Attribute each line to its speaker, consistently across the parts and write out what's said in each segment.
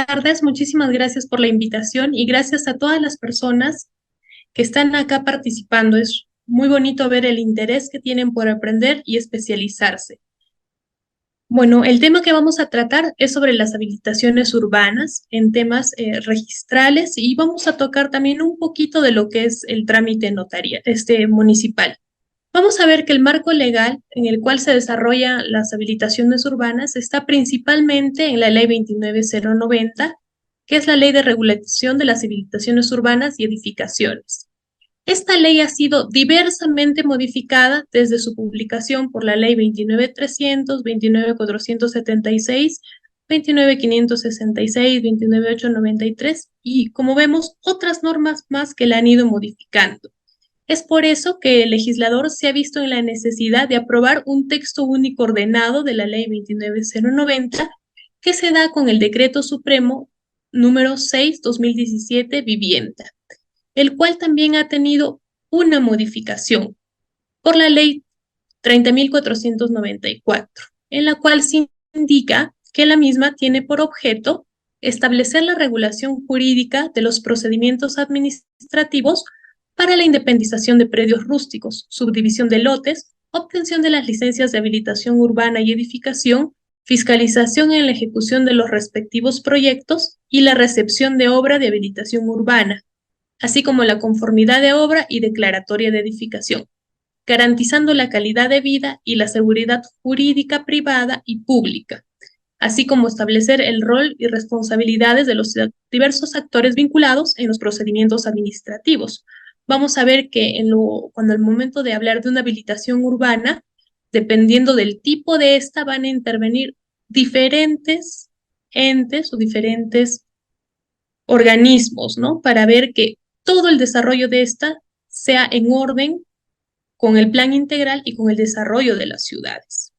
Speaker 1: tardes, muchísimas gracias por la invitación y gracias a todas las personas que están acá participando. Es muy bonito ver el interés que tienen por aprender y especializarse. Bueno, el tema que vamos a tratar es sobre las habilitaciones urbanas en temas registrales y vamos a tocar también un poquito de lo que es el trámite notarial, municipal. Vamos a ver que el marco legal en el cual se desarrollan las habilitaciones urbanas está principalmente en la Ley 29090, que es la Ley de Regulación de las Habilitaciones Urbanas y Edificaciones. Esta ley ha sido diversamente modificada desde su publicación por la Ley 29300, 29476, 29566, 29893 y, como vemos, otras normas más que la han ido modificando. Es por eso que el legislador se ha visto en la necesidad de aprobar un texto único ordenado de la Ley 29090 que se da con el Decreto Supremo número 6/2017 Vivienda, el cual también ha tenido una modificación por la Ley 30.494, en la cual se indica que la misma tiene por objeto establecer la regulación jurídica de los procedimientos administrativos para la independización de predios rústicos, subdivisión de lotes, obtención de las licencias de habilitación urbana y edificación, fiscalización en la ejecución de los respectivos proyectos y la recepción de obra de habilitación urbana, así como la conformidad de obra y declaratoria de edificación, garantizando la calidad de vida y la seguridad jurídica privada y pública, así como establecer el rol y responsabilidades de los diversos actores vinculados en los procedimientos administrativos. Vamos a ver que cuando al momento de hablar de una habilitación urbana, dependiendo del tipo de esta, van a intervenir diferentes entes o diferentes organismos, ¿no? Para ver que todo el desarrollo de esta sea en orden con el plan integral y con el desarrollo de las ciudades.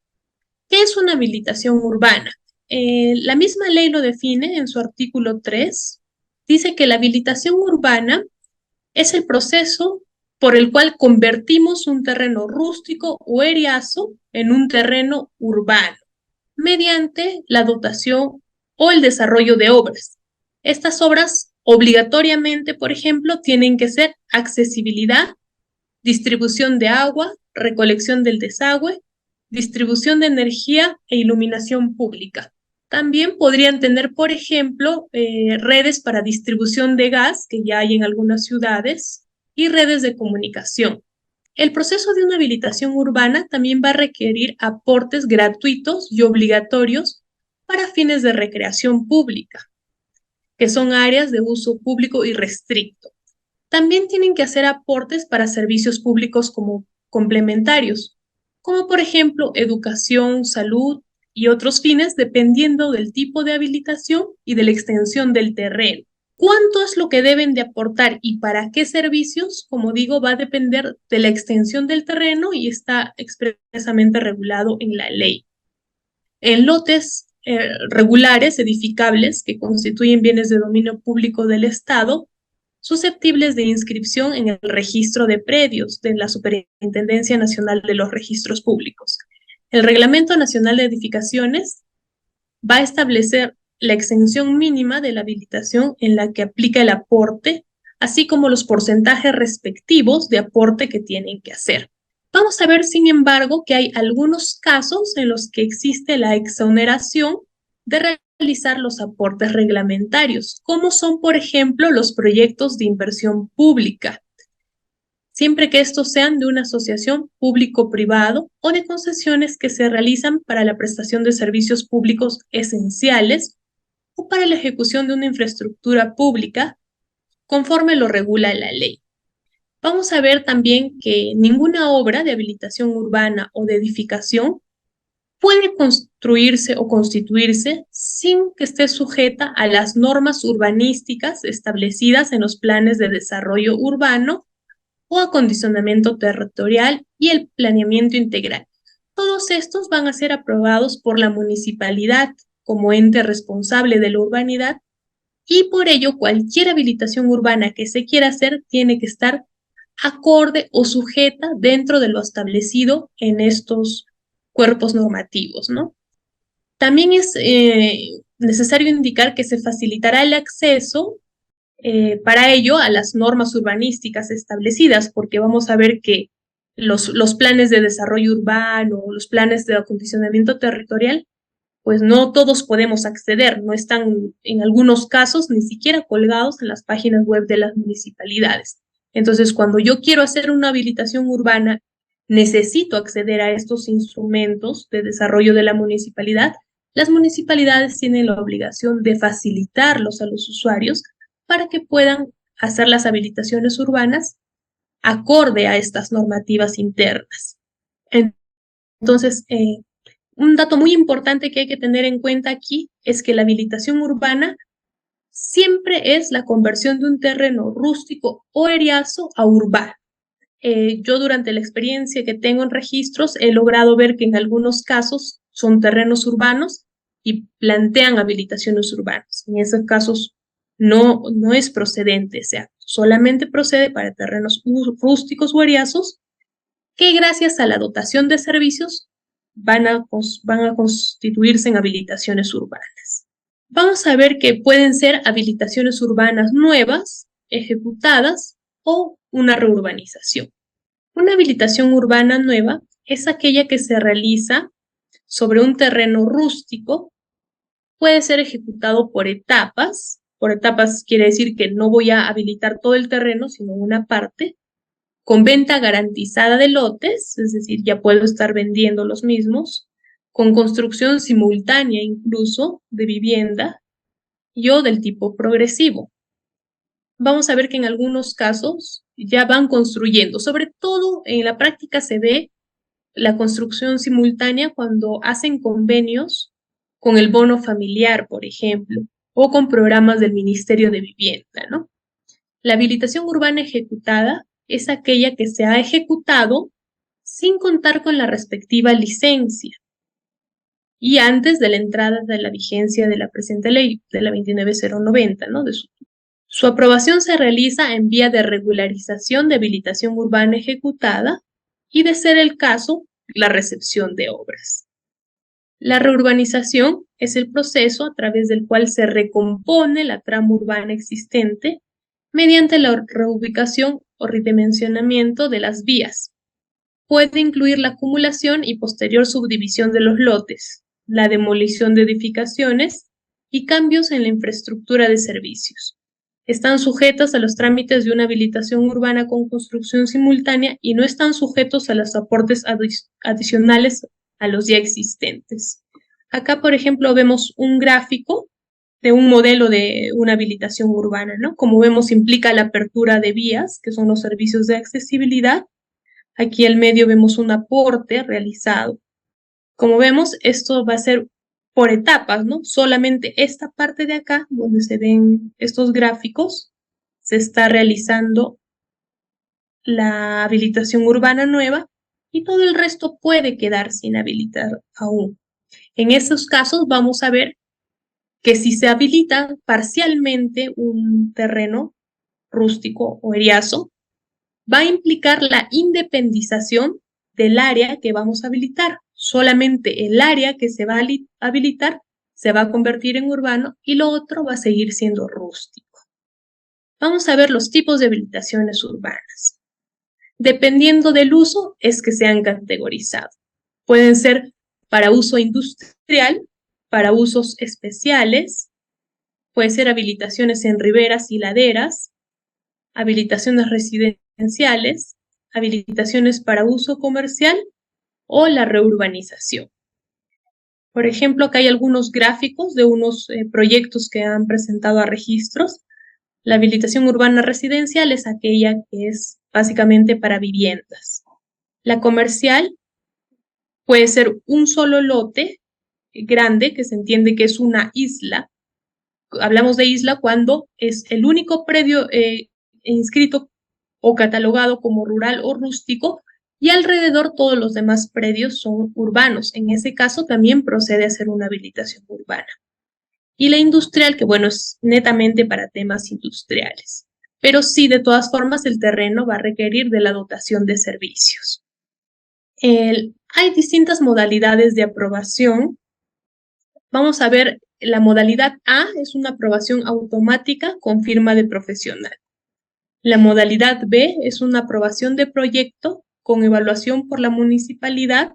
Speaker 1: ¿Qué es una habilitación urbana? La misma ley lo define en su artículo 3. Dice que la habilitación urbana es el proceso por el cual convertimos un terreno rústico o eriazo en un terreno urbano, mediante la dotación o el desarrollo de obras. Estas obras obligatoriamente, por ejemplo, tienen que ser accesibilidad, distribución de agua, recolección del desagüe, distribución de energía e iluminación pública. También podrían tener, por ejemplo, redes para distribución de gas, que ya hay en algunas ciudades, y redes de comunicación. El proceso de una habilitación urbana también va a requerir aportes gratuitos y obligatorios para fines de recreación pública, que son áreas de uso público y restricto. También tienen que hacer aportes para servicios públicos como complementarios, como por ejemplo educación, salud y otros fines, dependiendo del tipo de habilitación y de la extensión del terreno. ¿Cuánto es lo que deben de aportar y para qué servicios? Como digo, va a depender de la extensión del terreno y está expresamente regulado en la ley. En lotes regulares, edificables, que constituyen bienes de dominio público del Estado, susceptibles de inscripción en el registro de predios de la Superintendencia Nacional de los Registros Públicos. El Reglamento Nacional de Edificaciones va a establecer la exención mínima de la habilitación en la que aplica el aporte, así como los porcentajes respectivos de aporte que tienen que hacer. Vamos a ver, sin embargo, que hay algunos casos en los que existe la exoneración de realizar los aportes reglamentarios, como son, por ejemplo, los proyectos de inversión pública, siempre que estos sean de una asociación público-privado o de concesiones que se realizan para la prestación de servicios públicos esenciales o para la ejecución de una infraestructura pública, conforme lo regula la ley. Vamos a ver también que ninguna obra de habilitación urbana o de edificación puede construirse o constituirse sin que esté sujeta a las normas urbanísticas establecidas en los planes de desarrollo urbano o acondicionamiento territorial y el planeamiento integral. Todos estos van a ser aprobados por la municipalidad como ente responsable de la urbanidad y por ello cualquier habilitación urbana que se quiera hacer tiene que estar acorde o sujeta dentro de lo establecido en estos cuerpos normativos, ¿no? También es necesario indicar que se facilitará el acceso para ello a las normas urbanísticas establecidas, porque vamos a ver que los planes de desarrollo urbano, los planes de acondicionamiento territorial, pues no todos podemos acceder, no están en algunos casos ni siquiera colgados en las páginas web de las municipalidades. Entonces, cuando yo quiero hacer una habilitación urbana, necesito acceder a estos instrumentos de desarrollo de la municipalidad. Las municipalidades tienen la obligación de facilitarlos a los usuarios para que puedan hacer las habilitaciones urbanas acorde a estas normativas internas. Entonces, un dato muy importante que hay que tener en cuenta aquí es que la habilitación urbana siempre es la conversión de un terreno rústico o eriazo a urbano. Yo durante la experiencia que tengo en registros he logrado ver que en algunos casos son terrenos urbanos y plantean habilitaciones urbanas. En esos casos no es procedente ese acto, solamente procede para terrenos rústicos o eriazos que gracias a la dotación de servicios van a constituirse en habilitaciones urbanas. Vamos a ver que pueden ser habilitaciones urbanas nuevas, ejecutadas o una reurbanización. Una habilitación urbana nueva es aquella que se realiza sobre un terreno rústico, puede ser ejecutado por etapas. Por etapas quiere decir que no voy a habilitar todo el terreno, sino una parte, con venta garantizada de lotes, es decir, ya puedo estar vendiendo los mismos, con construcción simultánea incluso de vivienda y o del tipo progresivo. Vamos a ver que en algunos casos ya van construyendo, sobre todo en la práctica se ve la construcción simultánea cuando hacen convenios con el bono familiar, por ejemplo, o con programas del Ministerio de Vivienda, ¿no? La habilitación urbana ejecutada es aquella que se ha ejecutado sin contar con la respectiva licencia y antes de la entrada de la vigencia de la presente ley, de la 29090, ¿no? Su aprobación se realiza en vía de regularización de habilitación urbana ejecutada y, de ser el caso, la recepción de obras. La reurbanización es el proceso a través del cual se recompone la trama urbana existente mediante la reubicación o redimensionamiento de las vías. Puede incluir la acumulación y posterior subdivisión de los lotes, la demolición de edificaciones y cambios en la infraestructura de servicios. Están sujetas a los trámites de una habilitación urbana con construcción simultánea y no están sujetos a los aportes adicionales a los ya existentes. Acá, por ejemplo, vemos un gráfico de un modelo de una habilitación urbana, ¿no? Como vemos, implica la apertura de vías, que son los servicios de accesibilidad. Aquí al medio vemos un aporte realizado. Como vemos, esto va a ser por etapas, ¿no? Solamente esta parte de acá, donde se ven estos gráficos, se está realizando la habilitación urbana nueva y todo el resto puede quedar sin habilitar aún. En esos casos vamos a ver que si se habilita parcialmente un terreno rústico o eriazo, va a implicar la independización del área que vamos a habilitar. Solamente el área que se va a habilitar se va a convertir en urbano y lo otro va a seguir siendo rústico. Vamos a ver los tipos de habilitaciones urbanas. Dependiendo del uso es que se han categorizado. Pueden ser para uso industrial, para usos especiales, puede ser habilitaciones en riberas y laderas, habilitaciones residenciales, habilitaciones para uso comercial o la reurbanización. Por ejemplo, acá hay algunos gráficos de unos proyectos que han presentado a registros. La habilitación urbana residencial es aquella que es básicamente para viviendas. La comercial puede ser un solo lote grande, que se entiende que es una isla. Hablamos de isla cuando es el único predio inscrito o catalogado como rural o rústico y alrededor todos los demás predios son urbanos. En ese caso también procede a ser una habilitación urbana. Y la industrial, que bueno, es netamente para temas industriales. Pero sí, de todas formas, el terreno va a requerir de la dotación de servicios. Hay distintas modalidades de aprobación Vamos a ver, la modalidad A es una aprobación automática con firma de profesional. La modalidad B es una aprobación de proyecto con evaluación por la municipalidad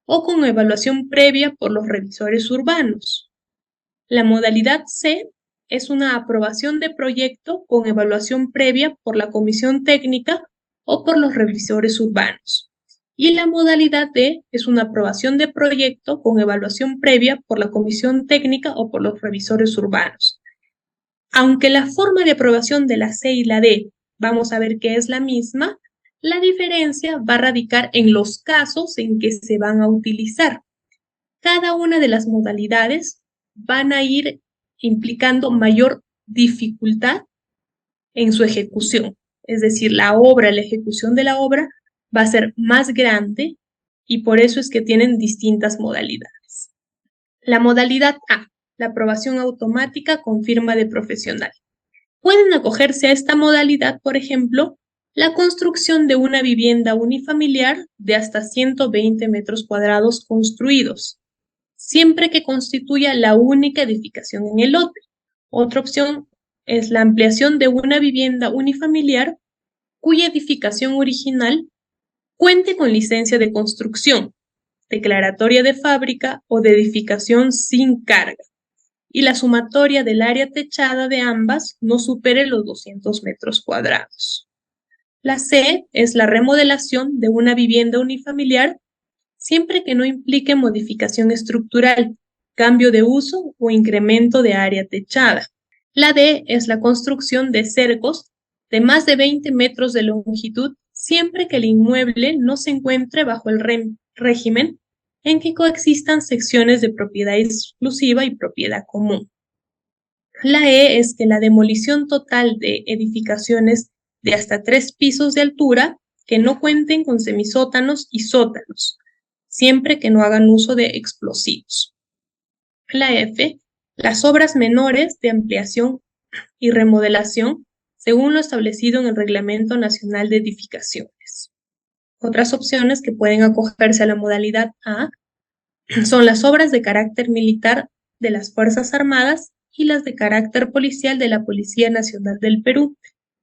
Speaker 1: o con evaluación previa por los revisores urbanos. La modalidad C es una aprobación de proyecto con evaluación previa por la comisión técnica o por los revisores urbanos. Y la modalidad D es una aprobación de proyecto con evaluación previa por la comisión técnica o por los revisores urbanos. Aunque la forma de aprobación de la C y la D vamos a ver que es la misma, la diferencia va a radicar en los casos en que se van a utilizar. Cada una de las modalidades van a ir implicando mayor dificultad en su ejecución. Es decir, la ejecución de la obra va a ser más grande y por eso es que tienen distintas modalidades. La modalidad A, la aprobación automática con firma de profesional. Pueden acogerse a esta modalidad, por ejemplo, la construcción de una vivienda unifamiliar de hasta 120 metros cuadrados construidos, siempre que constituya la única edificación en el lote. Otra opción es la ampliación de una vivienda unifamiliar cuya edificación original cuente con licencia de construcción, declaratoria de fábrica o de edificación sin carga, y la sumatoria del área techada de ambas no supere los 200 metros cuadrados. La C es la remodelación de una vivienda unifamiliar siempre que no implique modificación estructural, cambio de uso o incremento de área techada. La D es la construcción de cercos de más de 20 metros de longitud siempre que el inmueble no se encuentre bajo el régimen en que coexistan secciones de propiedad exclusiva y propiedad común. La E es que la demolición total de edificaciones de hasta 3 pisos de altura que no cuenten con semisótanos y sótanos, siempre que no hagan uso de explosivos. La F, las obras menores de ampliación y remodelación según lo establecido en el Reglamento Nacional de Edificaciones. Otras opciones que pueden acogerse a la modalidad A son las obras de carácter militar de las Fuerzas Armadas y las de carácter policial de la Policía Nacional del Perú,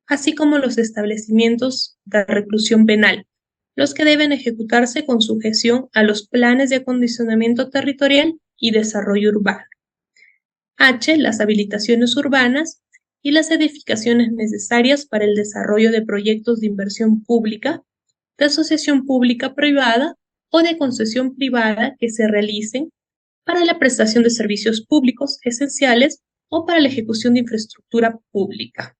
Speaker 1: así como los establecimientos de reclusión penal, los que deben ejecutarse con sujeción a los planes de acondicionamiento territorial y desarrollo urbano. H, las habilitaciones urbanas y las edificaciones necesarias para el desarrollo de proyectos de inversión pública, de asociación pública-privada o de concesión privada que se realicen para la prestación de servicios públicos esenciales o para la ejecución de infraestructura pública.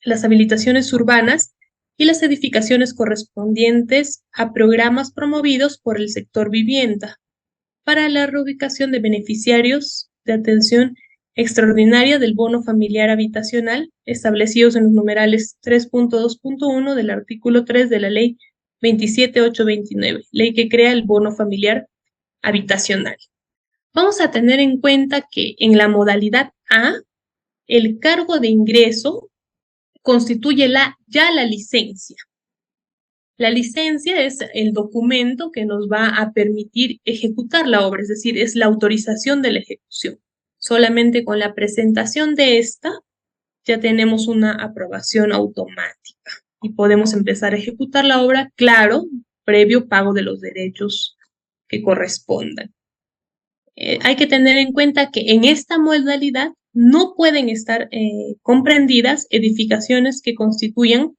Speaker 1: Las habilitaciones urbanas y las edificaciones correspondientes a programas promovidos por el sector vivienda para la reubicación de beneficiarios de atención extraordinaria del bono familiar habitacional establecidos en los numerales 3.2.1 del artículo 3 de la ley 27829, ley que crea el bono familiar habitacional. Vamos a tener en cuenta que en la modalidad A, el cargo de ingreso constituye ya la licencia. La licencia es el documento que nos va a permitir ejecutar la obra, es decir, es la autorización de la ejecución. Solamente con la presentación de esta ya tenemos una aprobación automática y podemos empezar a ejecutar la obra, claro, previo pago de los derechos que correspondan. Hay que tener en cuenta que en esta modalidad no pueden estar comprendidas edificaciones que constituyan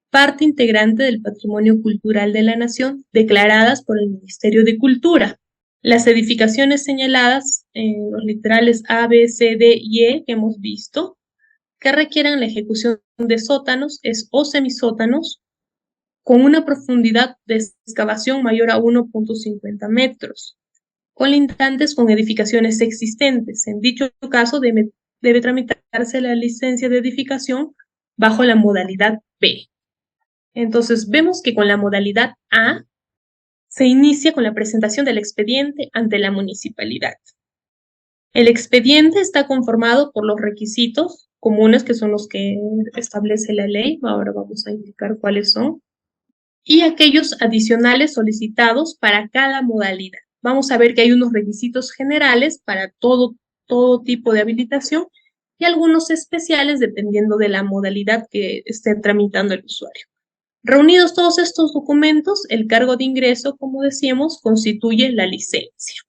Speaker 1: parte integrante del patrimonio cultural de la nación declaradas por el Ministerio de Cultura. Las edificaciones señaladas en los literales A, B, C, D y E que hemos visto, que requieran la ejecución de sótanos o semisótanos con una profundidad de excavación mayor a 1.50 metros, colindantes con edificaciones existentes. En dicho caso, debe tramitarse la licencia de edificación bajo la modalidad B. Entonces, vemos que con la modalidad A se inicia con la presentación del expediente ante la municipalidad. El expediente está conformado por los requisitos comunes, que son los que establece la ley. Ahora vamos a indicar cuáles son. Y aquellos adicionales solicitados para cada modalidad. vamos a ver que hay unos requisitos generales para todo tipo de habilitación y algunos especiales dependiendo de la modalidad que esté tramitando el usuario. Reunidos todos estos documentos, el cargo de ingreso, como decíamos, constituye la licencia.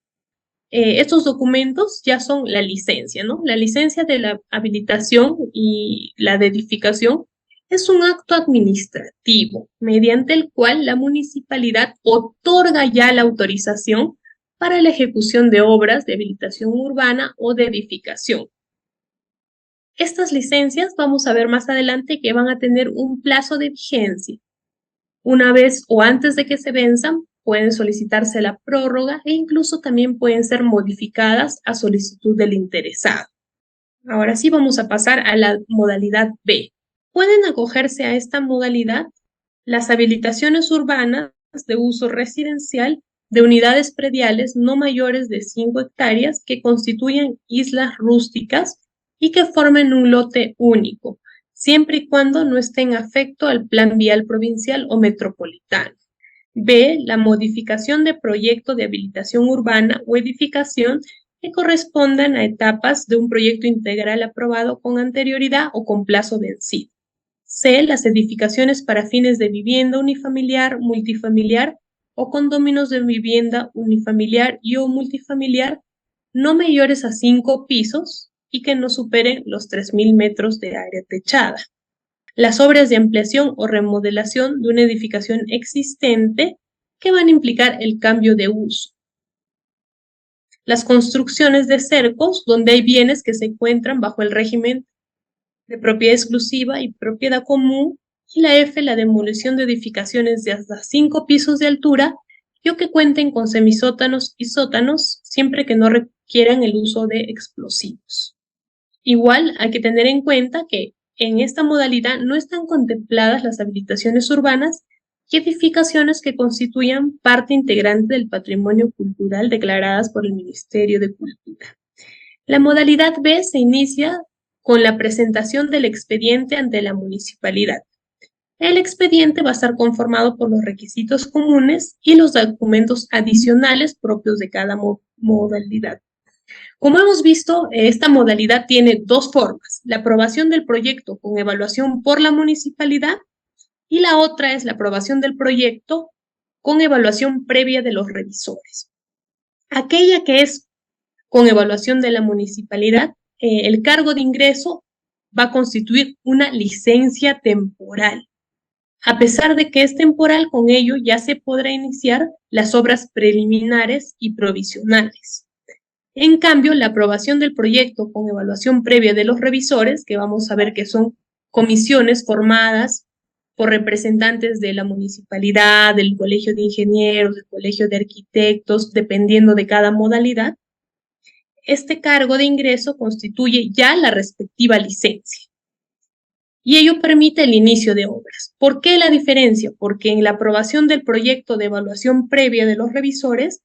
Speaker 1: Estos documentos ya son la licencia, ¿no? La licencia de la habilitación y la de edificación es un acto administrativo mediante el cual la municipalidad otorga ya la autorización para la ejecución de obras de habilitación urbana o de edificación. Estas licencias vamos a ver más adelante que van a tener un plazo de vigencia. Una vez o antes de que se venzan, pueden solicitarse la prórroga e incluso también pueden ser modificadas a solicitud del interesado. Ahora sí vamos a pasar a la modalidad B. Pueden acogerse a esta modalidad las habilitaciones urbanas de uso residencial de unidades prediales no mayores de 5 hectáreas que constituyen islas rústicas y que formen un lote único, siempre y cuando no estén afecto al plan vial provincial o metropolitano. B. La modificación de proyecto de habilitación urbana o edificación que correspondan a etapas de un proyecto integral aprobado con anterioridad o con plazo vencido. C. Las edificaciones para fines de vivienda unifamiliar, multifamiliar o condóminos de vivienda unifamiliar y o multifamiliar no mayores a 5 pisos y que no superen los 3.000 metros de área techada. Las obras de ampliación o remodelación de una edificación existente que van a implicar el cambio de uso. Las construcciones de cercos donde hay bienes que se encuentran bajo el régimen de propiedad exclusiva y propiedad común, y la F, la demolición de edificaciones de hasta 5 pisos de altura y o que cuenten con semisótanos y sótanos, siempre que no requieran el uso de explosivos. Igual hay que tener en cuenta que en esta modalidad no están contempladas las habilitaciones urbanas y edificaciones que constituyan parte integrante del patrimonio cultural declaradas por el Ministerio de Cultura. La modalidad B se inicia con la presentación del expediente ante la municipalidad. El expediente va a estar conformado por los requisitos comunes y los documentos adicionales propios de cada modalidad. Como hemos visto, esta modalidad tiene dos formas: la aprobación del proyecto con evaluación por la municipalidad y la otra es la aprobación del proyecto con evaluación previa de los revisores. Aquella que es con evaluación de la municipalidad, el cargo de ingreso va a constituir una licencia temporal. A pesar de que es temporal, con ello ya se podrá iniciar las obras preliminares y provisionales. En cambio, la aprobación del proyecto con evaluación previa de los revisores, que vamos a ver que son comisiones formadas por representantes de la municipalidad, del colegio de ingenieros, del colegio de arquitectos, dependiendo de cada modalidad, este cargo de ingreso constituye ya la respectiva licencia. Y ello permite el inicio de obras. ¿Por qué la diferencia? Porque en la aprobación del proyecto de evaluación previa de los revisores,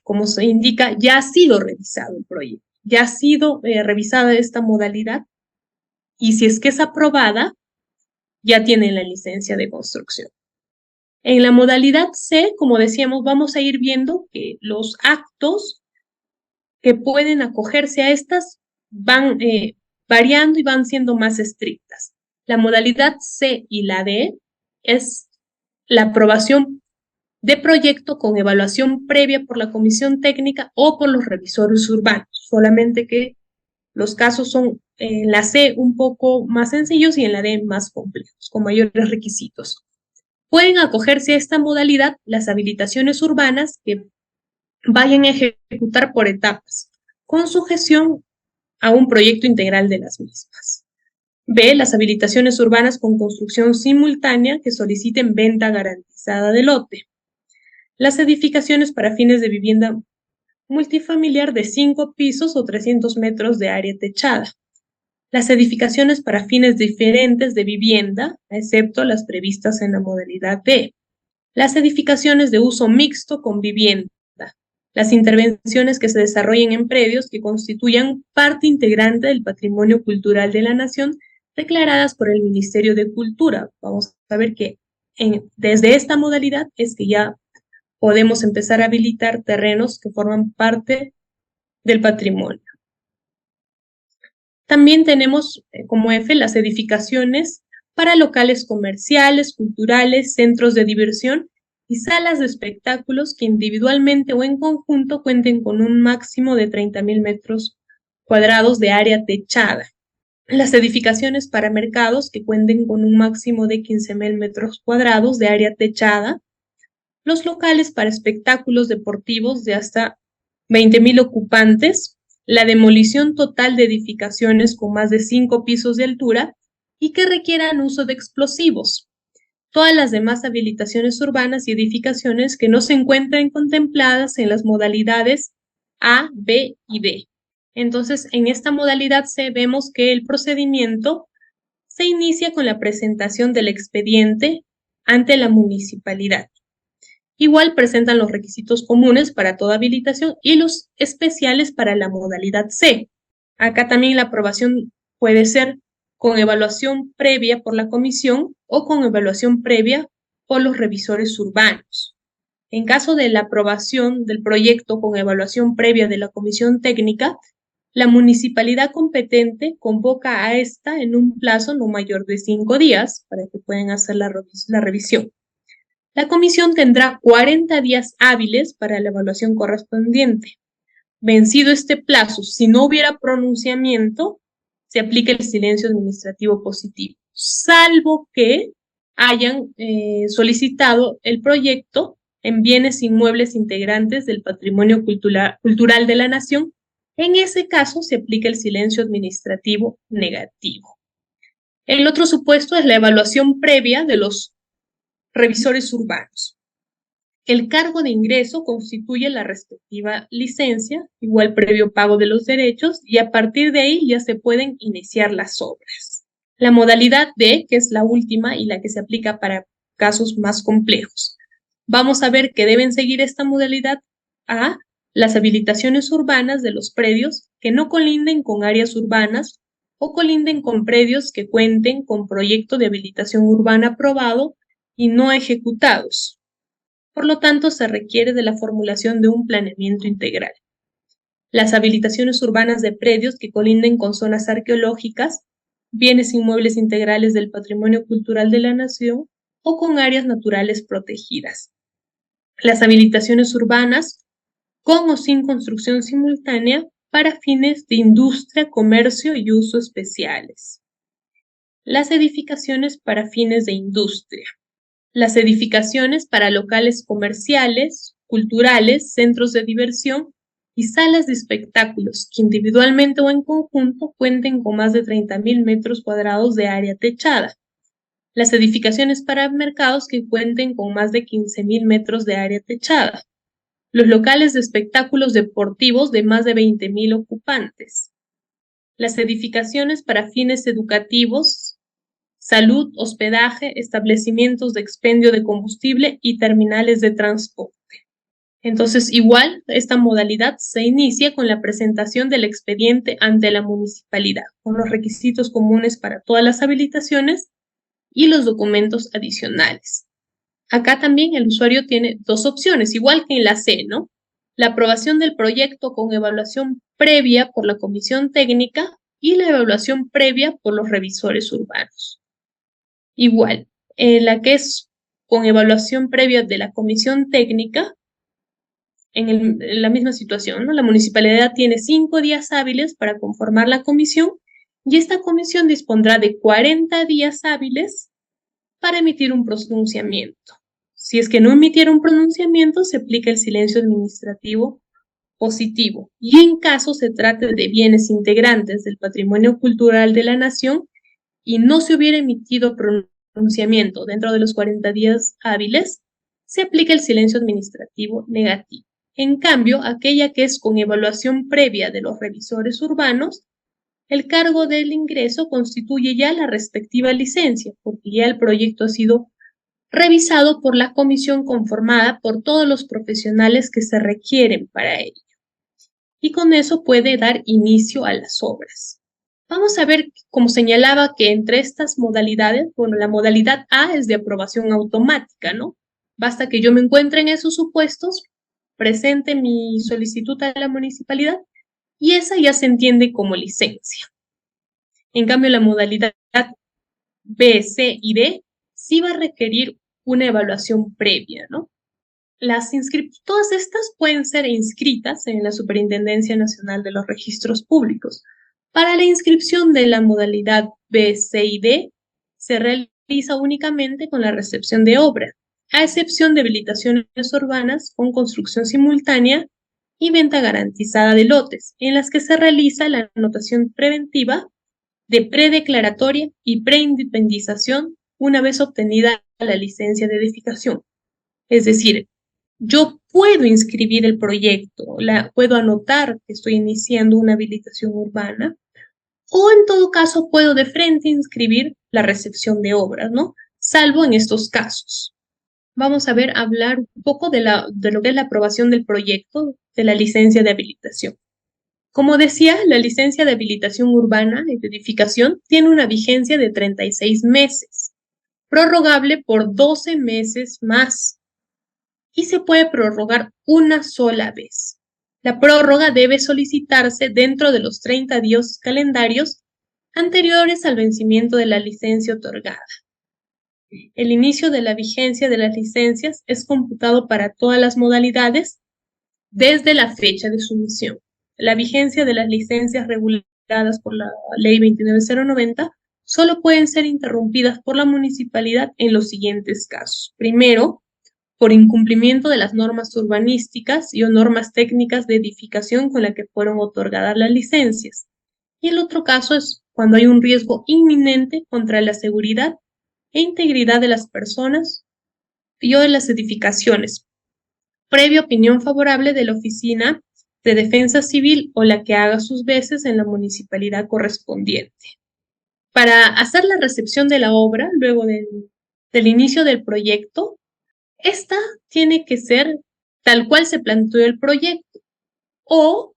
Speaker 1: como se indica, ya ha sido revisado el proyecto, ya ha sido revisada esta modalidad, y si es que es aprobada, ya tienen la licencia de construcción. En la modalidad C, como decíamos, vamos a ir viendo que los actos que pueden acogerse a estas van variando y van siendo más estrictas. La modalidad C y la D es la aprobación de proyecto con evaluación previa por la comisión técnica o por los revisores urbanos, solamente que los casos son en la C un poco más sencillos y en la D más complejos, con mayores requisitos. Pueden acogerse a esta modalidad las habilitaciones urbanas que vayan a ejecutar por etapas, con sujeción a un proyecto integral de las mismas. B. Las habilitaciones urbanas con construcción simultánea que soliciten venta garantizada de lote. Las edificaciones para fines de vivienda multifamiliar de 5 pisos o 300 metros de área techada. Las edificaciones para fines diferentes de vivienda, excepto las previstas en la modalidad B. Las edificaciones de uso mixto con vivienda. Las intervenciones que se desarrollen en predios que constituyan parte integrante del patrimonio cultural de la nación declaradas por el Ministerio de Cultura. Vamos a ver que desde esta modalidad es que ya podemos empezar a habilitar terrenos que forman parte del patrimonio. También tenemos como F las edificaciones para locales comerciales, culturales, centros de diversión y salas de espectáculos que individualmente o en conjunto cuenten con un máximo de 30.000 metros cuadrados de área techada. Las edificaciones para mercados que cuenten con un máximo de 15.000 metros cuadrados de área techada. Los locales para espectáculos deportivos de hasta 20.000 ocupantes, la demolición total de edificaciones con más de 5 pisos de altura y que requieran uso de explosivos. Todas las demás habilitaciones urbanas y edificaciones que no se encuentren contempladas en las modalidades A, B y D. Entonces, en esta modalidad C vemos que el procedimiento se inicia con la presentación del expediente ante la municipalidad. Igual presentan los requisitos comunes para toda habilitación y los especiales para la modalidad C. Acá también la aprobación puede ser con evaluación previa por la comisión o con evaluación previa por los revisores urbanos. En caso de la aprobación del proyecto con evaluación previa de la comisión técnica, la municipalidad competente convoca a esta en un plazo no mayor de 5 días para que puedan hacer la revisión. La comisión tendrá 40 días hábiles para la evaluación correspondiente. Vencido este plazo, si no hubiera pronunciamiento, se aplica el silencio administrativo positivo, salvo que hayan solicitado el proyecto en bienes inmuebles integrantes del patrimonio cultural de la nación. En ese caso, se aplica el silencio administrativo negativo. El otro supuesto es la evaluación previa de los revisores urbanos. El cargo de ingreso constituye la respectiva licencia, igual previo pago de los derechos, y a partir de ahí ya se pueden iniciar las obras. La modalidad D, que es la última y la que se aplica para casos más complejos. Vamos a ver que deben seguir esta modalidad A, las habilitaciones urbanas de los predios que no colinden con áreas urbanas o colinden con predios que cuenten con proyecto de habilitación urbana aprobado y no ejecutados. Por lo tanto, se requiere de la formulación de un planeamiento integral. Las habilitaciones urbanas de predios que colinden con zonas arqueológicas, bienes inmuebles integrales del patrimonio cultural de la nación o con áreas naturales protegidas. Las habilitaciones urbanas con o sin construcción simultánea para fines de industria, comercio y uso especiales. Las edificaciones para fines de industria. Las edificaciones para locales comerciales, culturales, centros de diversión y salas de espectáculos que individualmente o en conjunto cuenten con más de 30.000 metros cuadrados de área techada. Las edificaciones para mercados que cuenten con más de 15.000 metros de área techada. Los locales de espectáculos deportivos de más de 20.000 ocupantes. Las edificaciones para fines educativos, salud, hospedaje, establecimientos de expendio de combustible y terminales de transporte. Entonces, igual, esta modalidad se inicia con la presentación del expediente ante la municipalidad, con los requisitos comunes para todas las habilitaciones y los documentos adicionales. Acá también el usuario tiene dos opciones, igual que en la C, ¿no? La aprobación del proyecto con evaluación previa por la comisión técnica y la evaluación previa por los revisores urbanos. Igual, la que es con evaluación previa de la comisión técnica, en la misma situación, ¿no? La municipalidad tiene 5 días hábiles para conformar la comisión y esta comisión dispondrá de 40 días hábiles para emitir un pronunciamiento. Si es que no emitiera un pronunciamiento, se aplica el silencio administrativo positivo. Y en caso se trate de bienes integrantes del patrimonio cultural de la nación y no se hubiera emitido pronunciamiento dentro de los 40 días hábiles, se aplica el silencio administrativo negativo. En cambio, aquella que es con evaluación previa de los revisores urbanos, el cargo del ingreso constituye ya la respectiva licencia, porque ya el proyecto ha sido revisado por la comisión conformada por todos los profesionales que se requieren para ello. Y con eso puede dar inicio a las obras. Vamos a ver, como señalaba, que entre estas modalidades, bueno, la modalidad A es de aprobación automática, ¿no? Basta que yo me encuentre en esos supuestos, presente mi solicitud a la municipalidad y esa ya se entiende como licencia. En cambio, la modalidad B, C y D sí va a requerir una evaluación previa, ¿no? Todas estas pueden ser inscritas en la Superintendencia Nacional de los Registros Públicos. Para la inscripción de la modalidad B, C y D, se realiza únicamente con la recepción de obra, a excepción de habilitaciones urbanas con construcción simultánea y venta garantizada de lotes, en las que se realiza la anotación preventiva de predeclaratoria y preindependización una vez obtenida la licencia de edificación. Es decir, yo puedo inscribir el proyecto, puedo anotar que estoy iniciando una habilitación urbana, o en todo caso puedo de frente inscribir la recepción de obras, ¿no? Salvo en estos casos. Vamos a hablar un poco de lo que es la aprobación del proyecto de la licencia de habilitación. Como decía, la licencia de habilitación urbana y de edificación tiene una vigencia de 36 meses, prorrogable por 12 meses más, y se puede prorrogar una sola vez. La prórroga debe solicitarse dentro de los 30 días calendarios anteriores al vencimiento de la licencia otorgada. El inicio de la vigencia de las licencias es computado para todas las modalidades desde la fecha de su emisión. La vigencia de las licencias reguladas por la Ley 29090 solo pueden ser interrumpidas por la municipalidad en los siguientes casos. Primero, por incumplimiento de las normas urbanísticas y o normas técnicas de edificación con las que fueron otorgadas las licencias. Y el otro caso es cuando hay un riesgo inminente contra la seguridad e integridad de las personas y o de las edificaciones, previa opinión favorable de la Oficina de Defensa Civil o la que haga sus veces en la municipalidad correspondiente. Para hacer la recepción de la obra, luego del inicio del proyecto, esta tiene que ser tal cual se planteó el proyecto o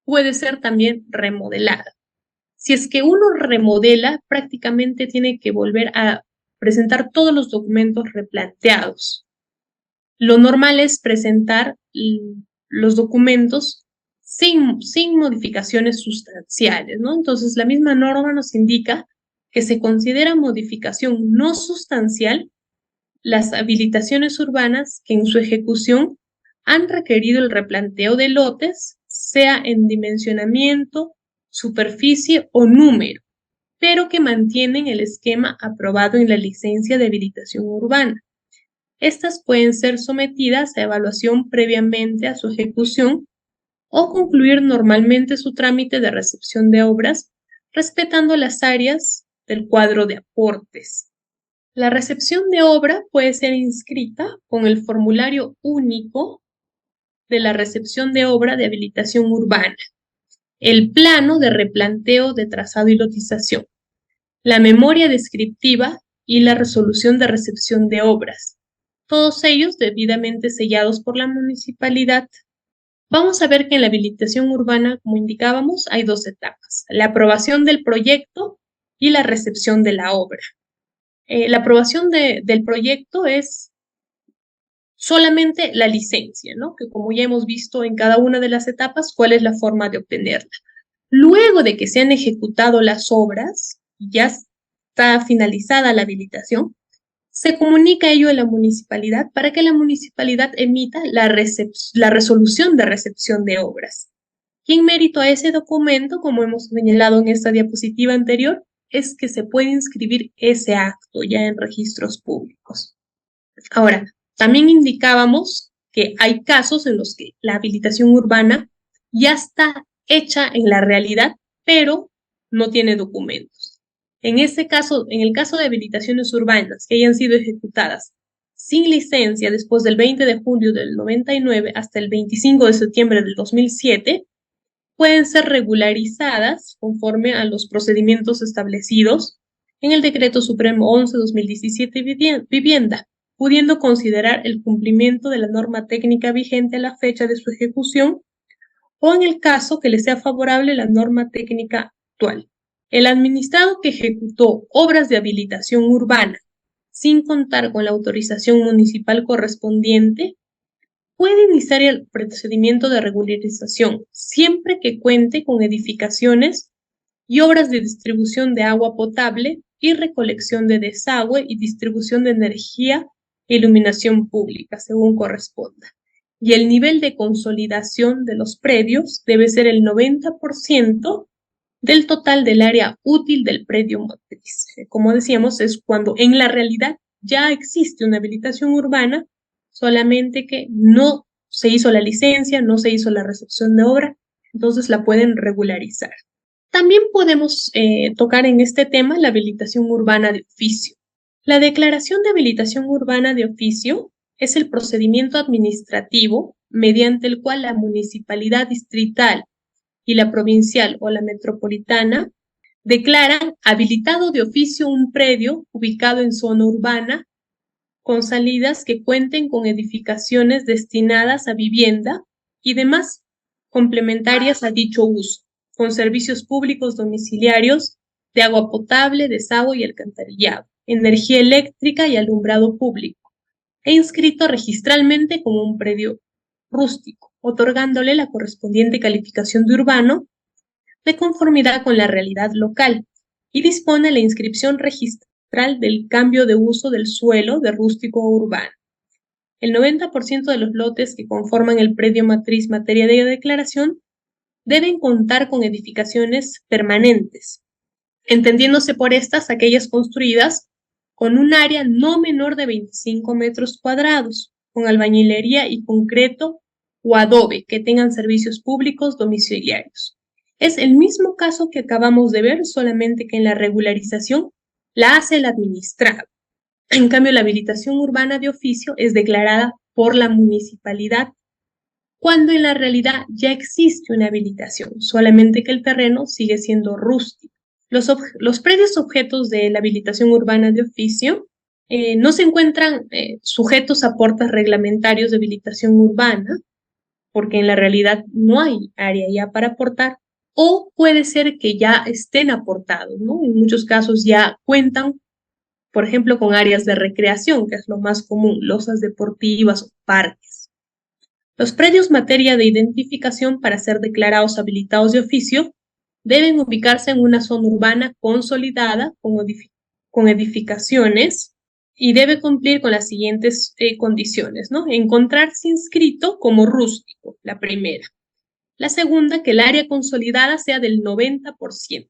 Speaker 1: puede ser también remodelada. Si es que uno remodela, prácticamente tiene que volver a presentar todos los documentos replanteados. Lo normal es presentar los documentos sin modificaciones sustanciales, ¿no? Entonces, la misma norma nos indica que se considera modificación no sustancial las habilitaciones urbanas que en su ejecución han requerido el replanteo de lotes, sea en dimensionamiento, superficie o número, pero que mantienen el esquema aprobado en la licencia de habilitación urbana. Estas pueden ser sometidas a evaluación previamente a su ejecución o concluir normalmente su trámite de recepción de obras, respetando las áreas del cuadro de aportes. La recepción de obra puede ser inscrita con el formulario único de la recepción de obra de habilitación urbana, el plano de replanteo de trazado y lotización, la memoria descriptiva y la resolución de recepción de obras, todos ellos debidamente sellados por la municipalidad. Vamos a ver que en la habilitación urbana, como indicábamos, hay dos etapas: la aprobación del proyecto y la recepción de la obra. La aprobación del proyecto es solamente la licencia, ¿no? Que como ya hemos visto en cada una de las etapas, cuál es la forma de obtenerla. Luego de que se han ejecutado las obras, ya está finalizada la habilitación, se comunica ello a la municipalidad para que la municipalidad emita la resolución de recepción de obras. Y en mérito a ese documento, como hemos señalado en esta diapositiva anterior, es que se puede inscribir ese acto ya en registros públicos. Ahora, también indicábamos que hay casos en los que la habilitación urbana ya está hecha en la realidad, pero no tiene documentos. En este caso, en el caso de habilitaciones urbanas que hayan sido ejecutadas sin licencia después del 20 de julio del 99 hasta el 25 de septiembre del 2007, pueden ser regularizadas conforme a los procedimientos establecidos en el Decreto Supremo 11/2017 Vivienda, pudiendo considerar el cumplimiento de la norma técnica vigente a la fecha de su ejecución o en el caso que le sea favorable la norma técnica actual. El administrado que ejecutó obras de habilitación urbana sin contar con la autorización municipal correspondiente, puede iniciar el procedimiento de regularización siempre que cuente con edificaciones y obras de distribución de agua potable y recolección de desagüe y distribución de energía e iluminación pública, según corresponda. Y el nivel de consolidación de los predios debe ser el 90% del total del área útil del predio matriz. Como decíamos, es cuando en la realidad ya existe una habilitación urbana, solamente que no se hizo la licencia, no se hizo la recepción de obra, entonces la pueden regularizar. También podemos tocar en este tema la habilitación urbana de oficio. La declaración de habilitación urbana de oficio es el procedimiento administrativo mediante el cual la municipalidad distrital y la provincial o la metropolitana declaran habilitado de oficio un predio ubicado en zona urbana con salidas que cuenten con edificaciones destinadas a vivienda y demás complementarias a dicho uso, con servicios públicos domiciliarios de agua potable, desagüe y alcantarillado, energía eléctrica y alumbrado público, e inscrito registralmente como un predio rústico, otorgándole la correspondiente calificación de urbano de conformidad con la realidad local, y dispone la inscripción registral del cambio de uso del suelo de rústico a urbano. El 90% de los lotes que conforman el predio matriz materia de declaración deben contar con edificaciones permanentes, entendiéndose por estas aquellas construidas con un área no menor de 25 metros cuadrados, con albañilería y concreto o adobe, que tengan servicios públicos domiciliarios. Es el mismo caso que acabamos de ver, solamente que en la regularización la hace el administrado. En cambio, la habilitación urbana de oficio es declarada por la municipalidad, cuando en la realidad ya existe una habilitación, solamente que el terreno sigue siendo rústico. Los predios objetos de la habilitación urbana de oficio no se encuentran sujetos a aportes reglamentarios de habilitación urbana, porque en la realidad no hay área ya para aportar, o puede ser que ya estén aportados, ¿no? En muchos casos ya cuentan, por ejemplo, con áreas de recreación, que es lo más común, losas deportivas o parques. Los predios materia de identificación para ser declarados habilitados de oficio deben ubicarse en una zona urbana consolidada con edificaciones y debe cumplir con las siguientes condiciones, ¿no? Encontrarse inscrito como rústico, la primera. La segunda, que el área consolidada sea del 90%.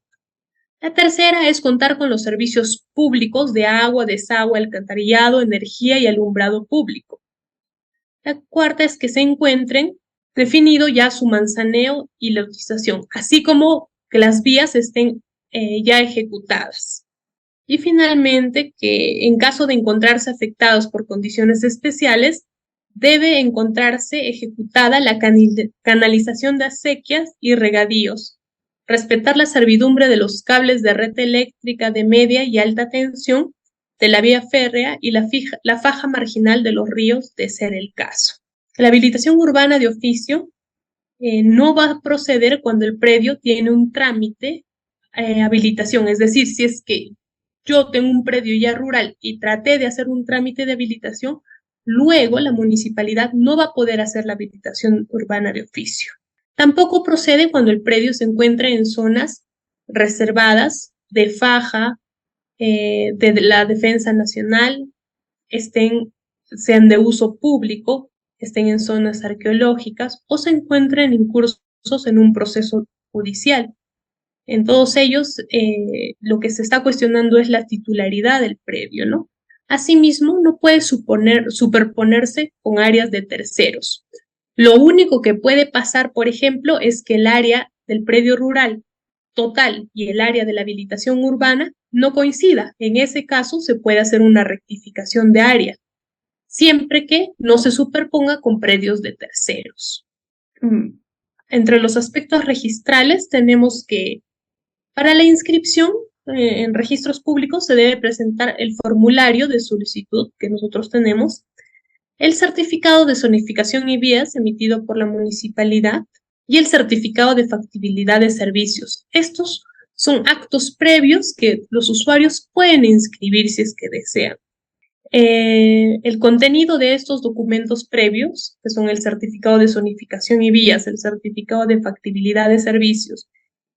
Speaker 1: La tercera es contar con los servicios públicos de agua, desagüe, alcantarillado, energía y alumbrado público. La cuarta es que se encuentren definido ya su manzaneo y lotización, así como que las vías estén ya ejecutadas. Y finalmente, que en caso de encontrarse afectados por condiciones especiales, debe encontrarse ejecutada la canalización de acequias y regadíos, respetar la servidumbre de los cables de red eléctrica de media y alta tensión, de la vía férrea y la faja marginal de los ríos, de ser el caso. La habilitación urbana de oficio no va a proceder cuando el predio tiene un trámite habilitación, es decir, si es que yo tengo un predio ya rural y traté de hacer un trámite de habilitación, luego la municipalidad no va a poder hacer la habilitación urbana de oficio. Tampoco procede cuando el predio se encuentra en zonas reservadas de faja, de la defensa nacional, sean de uso público, estén en zonas arqueológicas o se encuentren incursos en un proceso judicial. En todos ellos, lo que se está cuestionando es la titularidad del predio, ¿no? Asimismo, no puede superponerse con áreas de terceros. Lo único que puede pasar, por ejemplo, es que el área del predio rural total y el área de la habilitación urbana no coincida. En ese caso, se puede hacer una rectificación de área, siempre que no se superponga con predios de terceros. Entre los aspectos registrales tenemos que para la inscripción en registros públicos se debe presentar el formulario de solicitud que nosotros tenemos, el certificado de zonificación y vías emitido por la municipalidad y el certificado de factibilidad de servicios. Estos son actos previos que los usuarios pueden inscribir si es que desean. El contenido de estos documentos previos, que son el certificado de zonificación y vías, el certificado de factibilidad de servicios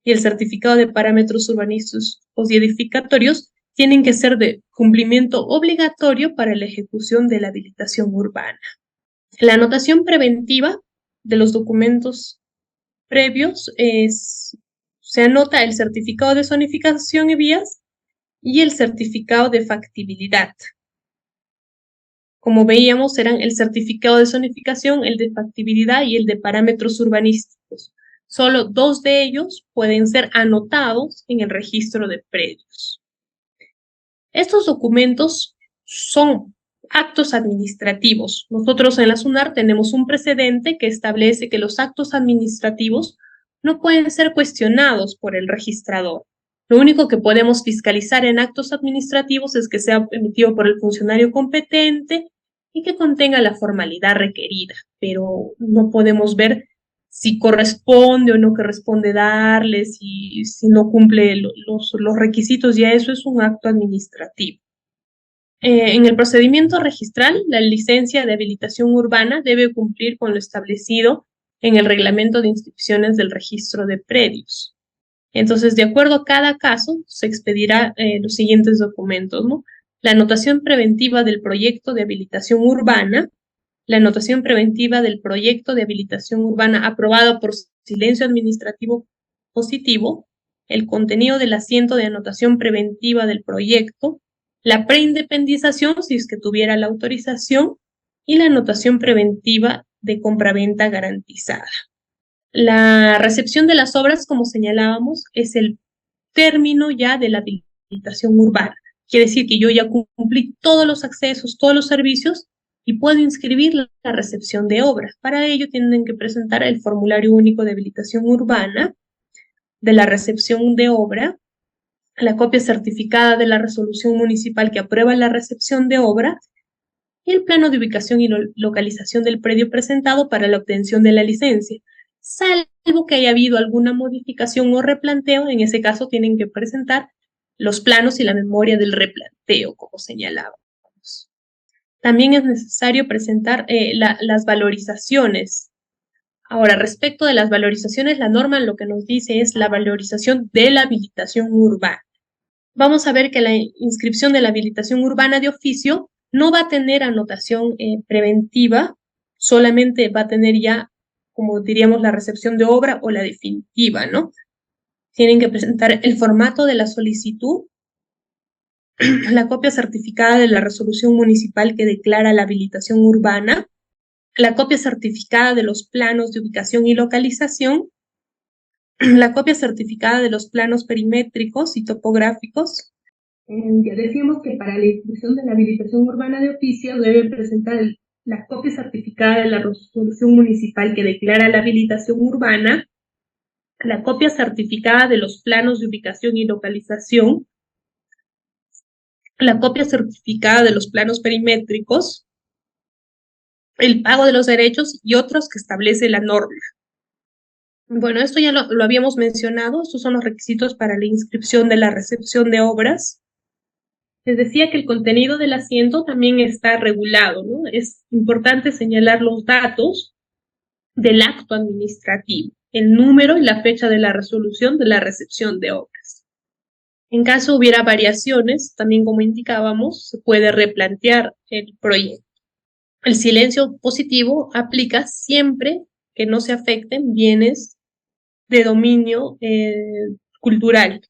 Speaker 1: y el certificado de parámetros urbanísticos y edificatorios, tienen que ser de cumplimiento obligatorio para la ejecución de la habilitación urbana. La anotación preventiva de los documentos previos se anota el certificado de zonificación y vías y el certificado de factibilidad. Como veíamos, eran el certificado de zonificación, el de factibilidad y el de parámetros urbanísticos. Solo 2 de ellos pueden ser anotados en el registro de predios. Estos documentos son actos administrativos. Nosotros en la SUNAR tenemos un precedente que establece que los actos administrativos no pueden ser cuestionados por el registrador. Lo único que podemos fiscalizar en actos administrativos es que sea emitido por el funcionario competente y que contenga la formalidad requerida, pero no podemos ver si corresponde o no corresponde darle, si no cumple los requisitos, ya eso es un acto administrativo. En el procedimiento registral, la licencia de habilitación urbana debe cumplir con lo establecido en el reglamento de inscripciones del registro de predios. Entonces, de acuerdo a cada caso, se expedirá los siguientes documentos, ¿no? La anotación preventiva del proyecto de habilitación urbana, la anotación preventiva del proyecto de habilitación urbana aprobado por silencio administrativo positivo, el contenido del asiento de anotación preventiva del proyecto, la preindependización, si es que tuviera la autorización, y la anotación preventiva de compraventa garantizada. La recepción de las obras, como señalábamos, es el término ya de la habilitación urbana. Quiere decir que yo ya cumplí todos los accesos, todos los servicios y puedo inscribir la recepción de obras. Para ello tienen que presentar el formulario único de habilitación urbana de la recepción de obra, la copia certificada de la resolución municipal que aprueba la recepción de obra y el plano de ubicación y localización del predio presentado para la obtención de la licencia. Salvo que haya habido alguna modificación o replanteo, en ese caso tienen que presentar los planos y la memoria del replanteo, como señalábamos. También es necesario presentar las valorizaciones. Ahora, respecto de las valorizaciones, la norma lo que nos dice es la valorización de la habilitación urbana. Vamos a ver que la inscripción de la habilitación urbana de oficio no va a tener anotación preventiva, solamente va a tener ya, como diríamos, la recepción de obra o la definitiva, ¿no? Tienen que presentar el formato de la solicitud, la copia certificada de la resolución municipal que declara la habilitación urbana, la copia certificada de los planos de ubicación y localización, la copia certificada de los planos perimétricos y topográficos. Ya decíamos que para la inscripción de la habilitación urbana de oficio deben presentar la copia certificada de la resolución municipal que declara la habilitación urbana, la copia certificada de los planos de ubicación y localización, la copia certificada de los planos perimétricos, el pago de los derechos y otros que establece la norma. Bueno, esto ya lo habíamos mencionado, estos son los requisitos para la inscripción de la recepción de obras. Les decía que el contenido del asiento también está regulado, ¿no? Es importante señalar los datos del acto administrativo, el número y la fecha de la resolución de la recepción de obras. En caso hubiera variaciones, también como indicábamos, se puede replantear el proyecto. El silencio positivo aplica siempre que no se afecten bienes de dominio cultural.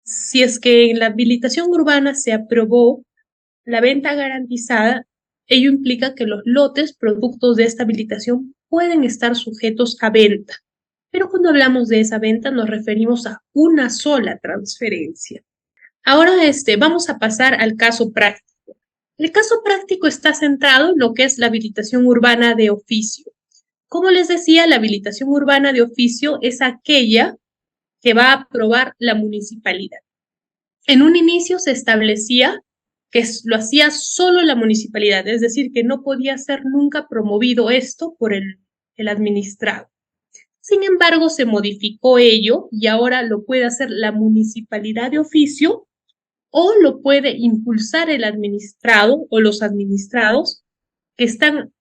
Speaker 1: Si es que en la habilitación urbana se aprobó la venta garantizada, ello implica que los lotes productos de esta habilitación pueden estar sujetos a venta. Pero cuando hablamos de esa venta nos referimos a una sola transferencia. Ahora vamos a pasar al caso práctico. El caso práctico está centrado en lo que es la habilitación urbana de oficio. Como les decía, la habilitación urbana de oficio es aquella que va a aprobar la municipalidad. En un inicio se establecía que lo hacía solo la municipalidad, es decir, que no podía ser nunca promovido esto por el administrado. Sin embargo, se modificó ello y ahora lo puede hacer la municipalidad de oficio o lo puede impulsar el administrado o los administrados que están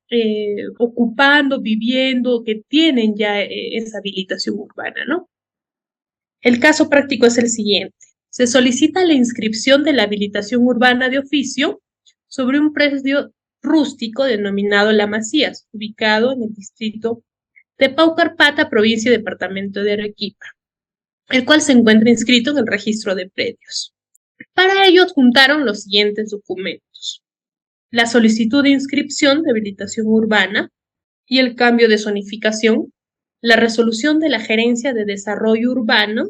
Speaker 1: ocupando, viviendo, que tienen ya esa habilitación urbana, ¿no? El caso práctico es el siguiente. Se solicita la inscripción de la habilitación urbana de oficio sobre un predio rústico denominado La Macías, ubicado en el distrito de Paucarpata, provincia y departamento de Arequipa, el cual se encuentra inscrito en el registro de predios. Para ello adjuntaron los siguientes documentos: la solicitud de inscripción de habilitación urbana y el cambio de zonificación, la resolución de la Gerencia de Desarrollo Urbano,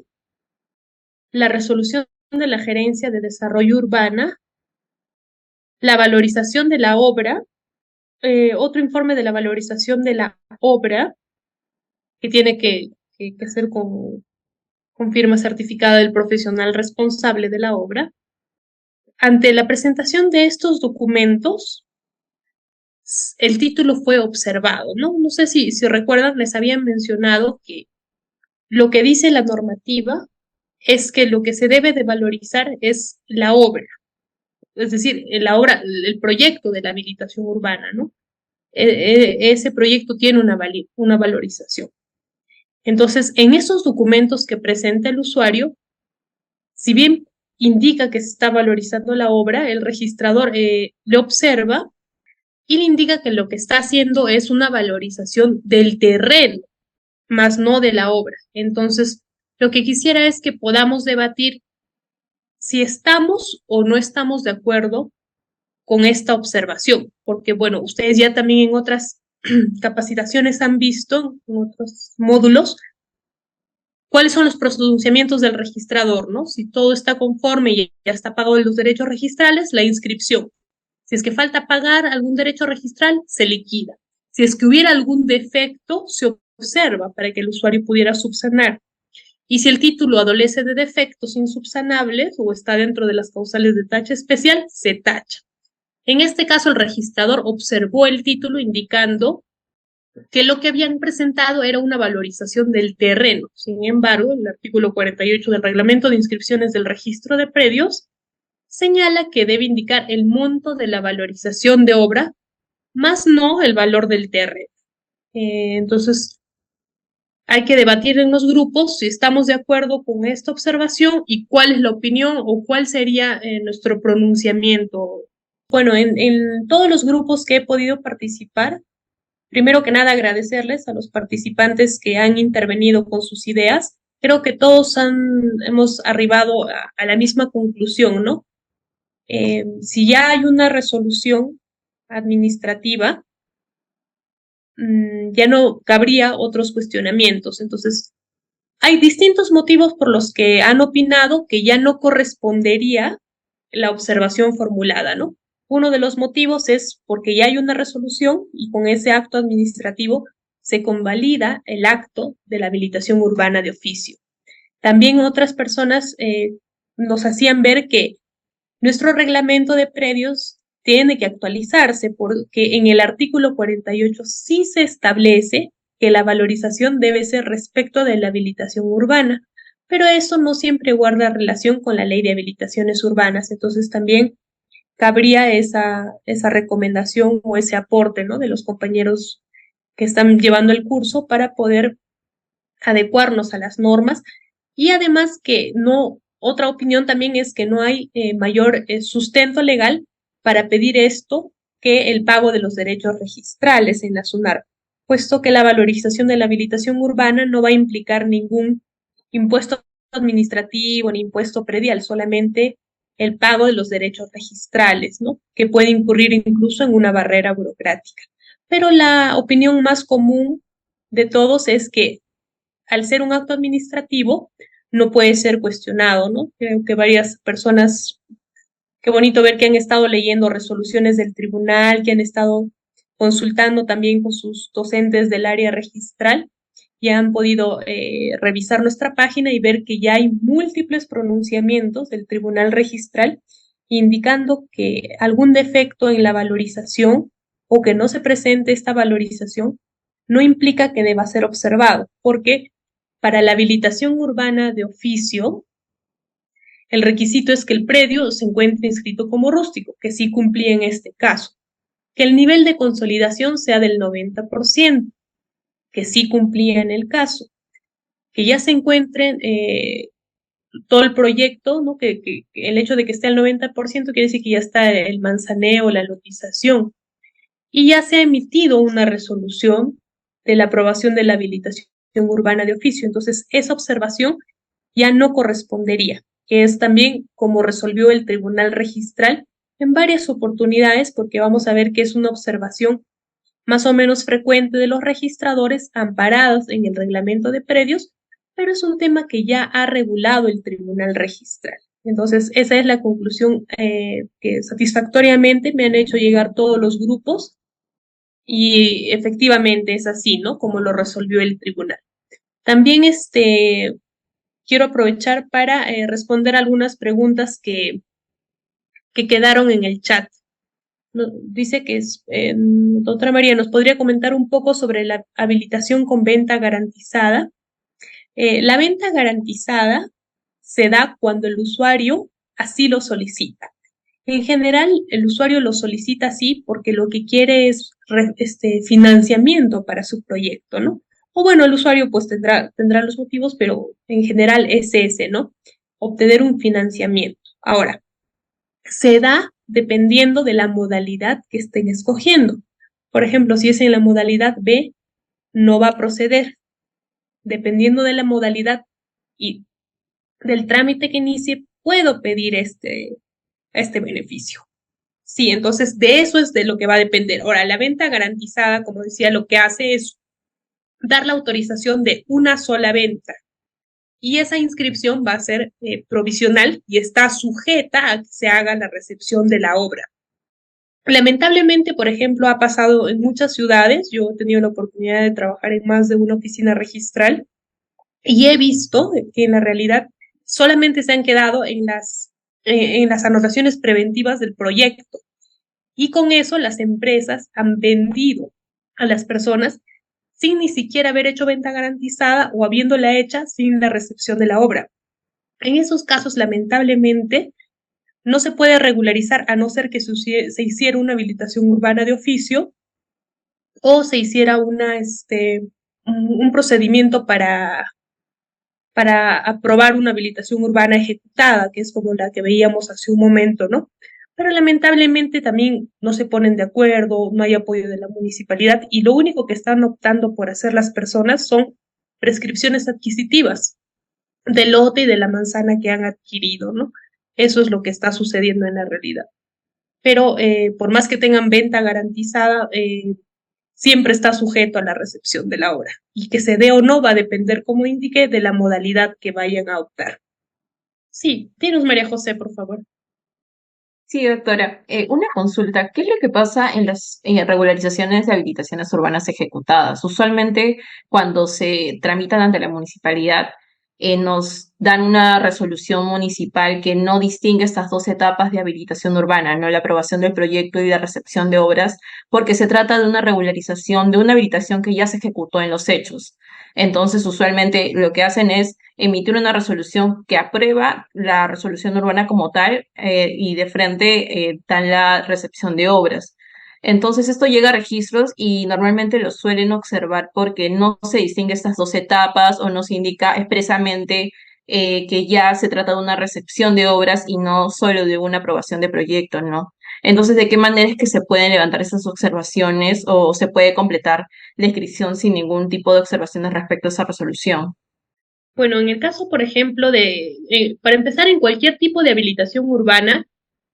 Speaker 1: la resolución de la Gerencia de Desarrollo Urbana, la valorización de la obra, otro informe de la valorización de la obra, que tiene que ser con firma certificada del profesional responsable de la obra. Ante la presentación de estos documentos, el título fue observado, ¿no? No sé si recuerdan, les habían mencionado que lo que dice la normativa es que lo que se debe de valorizar es la obra, es decir, la obra, el proyecto de la habilitación urbana, ¿no? Ese proyecto tiene una valorización. Entonces, en esos documentos que presenta el usuario, si bien indica que se está valorizando la obra, el registrador le observa y le indica que lo que está haciendo es una valorización del terreno, más no de la obra. Entonces, lo que quisiera es que podamos debatir si estamos o no estamos de acuerdo con esta observación, porque bueno, ustedes ya también en otras capacitaciones han visto, en otros módulos, cuáles son los pronunciamientos del registrador, ¿no? Si todo está conforme y ya está pagado los derechos registrales, la inscripción. Si es que falta pagar algún derecho registral, se liquida. Si es que hubiera algún defecto, se observa para que el usuario pudiera subsanar. Y si el título adolece de defectos insubsanables o está dentro de las causales de tacha especial, se tacha. En este caso, el registrador observó el título indicando que lo que habían presentado era una valorización del terreno. Sin embargo, el artículo 48 del Reglamento de Inscripciones del Registro de Predios señala que debe indicar el monto de la valorización de obra, más no el valor del terreno. Entonces, hay que debatir en los grupos si estamos de acuerdo con esta observación y cuál es la opinión o cuál sería nuestro pronunciamiento. Bueno, en todos los grupos que he podido participar, primero que nada agradecerles a los participantes que han intervenido con sus ideas. Creo que todos hemos arribado a la misma conclusión, ¿no? Si ya hay una resolución administrativa, ya no cabría otros cuestionamientos. Entonces, hay distintos motivos por los que han opinado que ya no correspondería la observación formulada, ¿no? Uno de los motivos es porque ya hay una resolución y con ese acto administrativo se convalida el acto de la habilitación urbana de oficio. También otras personas nos hacían ver que nuestro reglamento de predios tiene que actualizarse porque en el artículo 48 sí se establece que la valorización debe ser respecto de la habilitación urbana, pero eso no siempre guarda relación con la ley de habilitaciones urbanas. Entonces también cabría esa recomendación o ese aporte, ¿no?, de los compañeros que están llevando el curso para poder adecuarnos a las normas. Y además que no, otra opinión también es que no hay mayor sustento legal para pedir esto que el pago de los derechos registrales en la SUNAR, puesto que la valorización de la habilitación urbana no va a implicar ningún impuesto administrativo ni impuesto predial, solamente el pago de los derechos registrales, ¿no?, que puede incurrir incluso en una barrera burocrática. Pero la opinión más común de todos es que al ser un acto administrativo no puede ser cuestionado, ¿no? Creo que varias personas, qué bonito ver que han estado leyendo resoluciones del tribunal, que han estado consultando también con sus docentes del área registral y han podido revisar nuestra página y ver que ya hay múltiples pronunciamientos del tribunal registral indicando que algún defecto en la valorización o que no se presente esta valorización no implica que deba ser observado, porque para la habilitación urbana de oficio, El requisito es que el predio se encuentre inscrito como rústico, que sí cumplía en este caso. Que el nivel de consolidación sea del 90%, que sí cumplía en el caso. Que ya se encuentren todo el proyecto, ¿no? Que el hecho de que esté al 90% quiere decir que ya está el manzaneo, la lotización. Y ya se ha emitido una resolución de la aprobación de la habilitación urbana de oficio. Entonces, esa observación ya no correspondería, que es también como resolvió el Tribunal Registral en varias oportunidades, porque vamos a ver que es una observación más o menos frecuente de los registradores amparados en el reglamento de predios, pero es un tema que ya ha regulado el Tribunal Registral. Entonces, esa es la conclusión que satisfactoriamente me han hecho llegar todos los grupos y efectivamente es así, ¿no? Como lo resolvió el tribunal. También quiero aprovechar para responder algunas preguntas que quedaron en el chat. Dice que doctora María, ¿nos podría comentar un poco sobre la habilitación con venta garantizada? La venta garantizada se da cuando el usuario así lo solicita. En general, el usuario lo solicita así porque lo que quiere es financiamiento para su proyecto, ¿no? O bueno, el usuario pues tendrá los motivos, pero en general es ese, ¿no? Obtener un financiamiento. Ahora, se da dependiendo de la modalidad que estén escogiendo. Por ejemplo, si es en la modalidad B, no va a proceder. Dependiendo de la modalidad y del trámite que inicie, puedo pedir este beneficio. Sí, entonces de eso es de lo que va a depender. Ahora, la venta garantizada, como decía, lo que hace es dar la autorización de una sola venta y esa inscripción va a ser provisional y está sujeta a que se haga la recepción de la obra. Lamentablemente, por ejemplo, ha pasado en muchas ciudades, yo he tenido la oportunidad de trabajar en más de una oficina registral y he visto que en la realidad solamente se han quedado en las anotaciones preventivas del proyecto. Y con eso las empresas han vendido a las personas sin ni siquiera haber hecho venta garantizada o habiéndola hecha sin la recepción de la obra. En esos casos, lamentablemente, no se puede regularizar a no ser que se hiciera una habilitación urbana de oficio o se hiciera un procedimiento para aprobar una habilitación urbana ejecutada, que es como la que veíamos hace un momento, ¿no? Pero lamentablemente también no se ponen de acuerdo, no hay apoyo de la municipalidad y lo único que están optando por hacer las personas son prescripciones adquisitivas del lote y de la manzana que han adquirido, ¿no? Eso es lo que está sucediendo en la realidad. Pero por más que tengan venta garantizada, siempre está sujeto a la recepción de la obra. Y que se dé o no va a depender, como indiqué, de la modalidad que vayan a optar. Sí, dinos María José, por favor.
Speaker 2: Sí, doctora. Una consulta. ¿Qué es lo que pasa en las regularizaciones de habilitaciones urbanas ejecutadas? Usualmente, cuando se tramitan ante la municipalidad, nos dan una resolución municipal que no distingue estas dos etapas de habilitación urbana, ¿no? La aprobación del proyecto y la recepción de obras, porque se trata de una regularización, de una habilitación que ya se ejecutó en los hechos. Entonces, usualmente lo que hacen es emitir una resolución que aprueba la resolución urbana como tal y de frente dan la recepción de obras. Entonces esto llega a registros y normalmente lo suelen observar porque no se distingue estas dos etapas o no se indica expresamente que ya se trata de una recepción de obras y no solo de una aprobación de proyecto, ¿no? Entonces, ¿de qué manera es que se pueden levantar esas observaciones o se puede completar la inscripción sin ningún tipo de observaciones respecto a esa resolución?
Speaker 1: Bueno, en el caso, por ejemplo, para empezar, en cualquier tipo de habilitación urbana,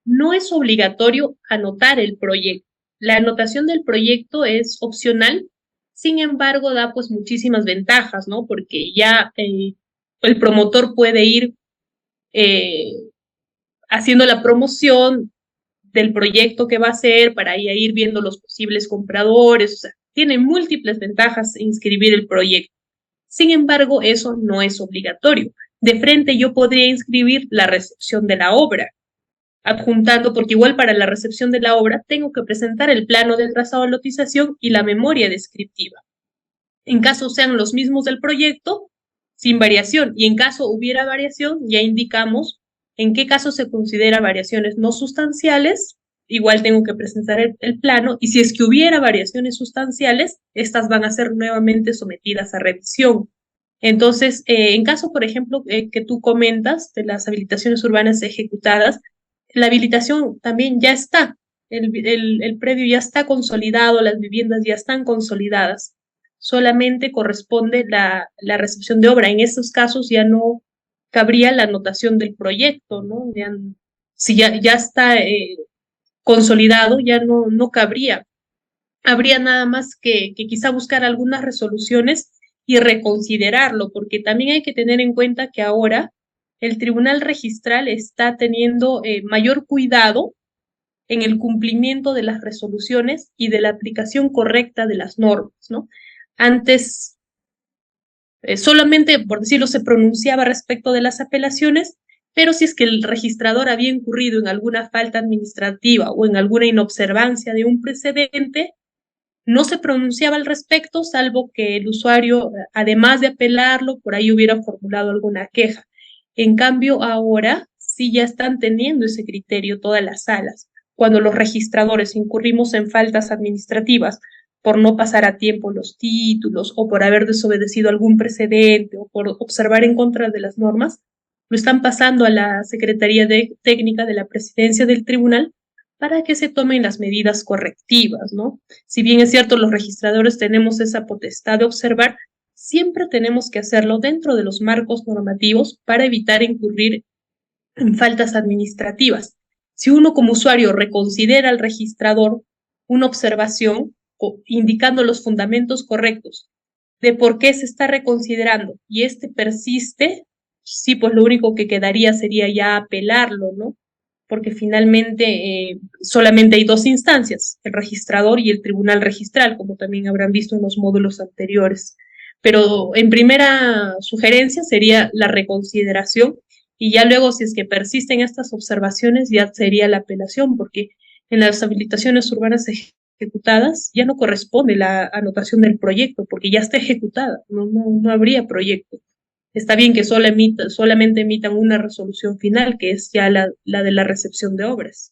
Speaker 1: no es obligatorio anotar el proyecto. La anotación del proyecto es opcional, sin embargo, da pues muchísimas ventajas, ¿no? Porque ya el promotor puede ir eh, haciendo la promoción del proyecto que va a hacer para ir viendo los posibles compradores, o sea, tiene múltiples ventajas inscribir el proyecto. Sin embargo, eso no es obligatorio. De frente yo podría inscribir la recepción de la obra, adjuntando, porque igual para la recepción de la obra tengo que presentar el plano de trazado de lotización y la memoria descriptiva. En caso sean los mismos del proyecto, sin variación, y en caso hubiera variación, ya indicamos En qué caso se considera variaciones no sustanciales, igual tengo que presentar el plano, y si es que hubiera variaciones sustanciales, estas van a ser nuevamente sometidas a revisión. Entonces, en caso, por ejemplo, que tú comentas de las habilitaciones urbanas ejecutadas, la habilitación también ya está, el predio ya está consolidado, las viviendas ya están consolidadas, solamente corresponde la recepción de obra. En estos casos ya no cabría la anotación del proyecto, ¿no? Ya, si ya está consolidado, ya no cabría. Habría nada más que quizá buscar algunas resoluciones y reconsiderarlo, porque también hay que tener en cuenta que ahora el Tribunal Registral está teniendo mayor cuidado en el cumplimiento de las resoluciones y de la aplicación correcta de las normas, ¿no? Antes solamente, por decirlo, se pronunciaba respecto de las apelaciones, pero si es que el registrador había incurrido en alguna falta administrativa o en alguna inobservancia de un precedente, no se pronunciaba al respecto, salvo que el usuario, además de apelarlo, por ahí hubiera formulado alguna queja. En cambio, ahora sí ya están teniendo ese criterio todas las salas. Cuando los registradores incurrimos en faltas administrativas por no pasar a tiempo los títulos o por haber desobedecido algún precedente o por observar en contra de las normas, lo están pasando a la Secretaría Técnica de la Presidencia del Tribunal para que se tomen las medidas correctivas, ¿no? Si bien es cierto, los registradores tenemos esa potestad de observar, siempre tenemos que hacerlo dentro de los marcos normativos para evitar incurrir en faltas administrativas. Si uno como usuario reconsidera al registrador una observación indicando los fundamentos correctos de por qué se está reconsiderando y este persiste, sí, pues lo único que quedaría sería ya apelarlo, ¿no? Porque finalmente solamente hay dos instancias, el registrador y el tribunal registral, como también habrán visto en los módulos anteriores. Pero en primera sugerencia sería la reconsideración y ya luego si es que persisten estas observaciones ya sería la apelación, porque en las habilitaciones urbanas ejecutadas ya no corresponde la anotación del proyecto, porque ya está ejecutada, no habría proyecto. Está bien que solamente emitan una resolución final, que es ya la de la recepción de obras.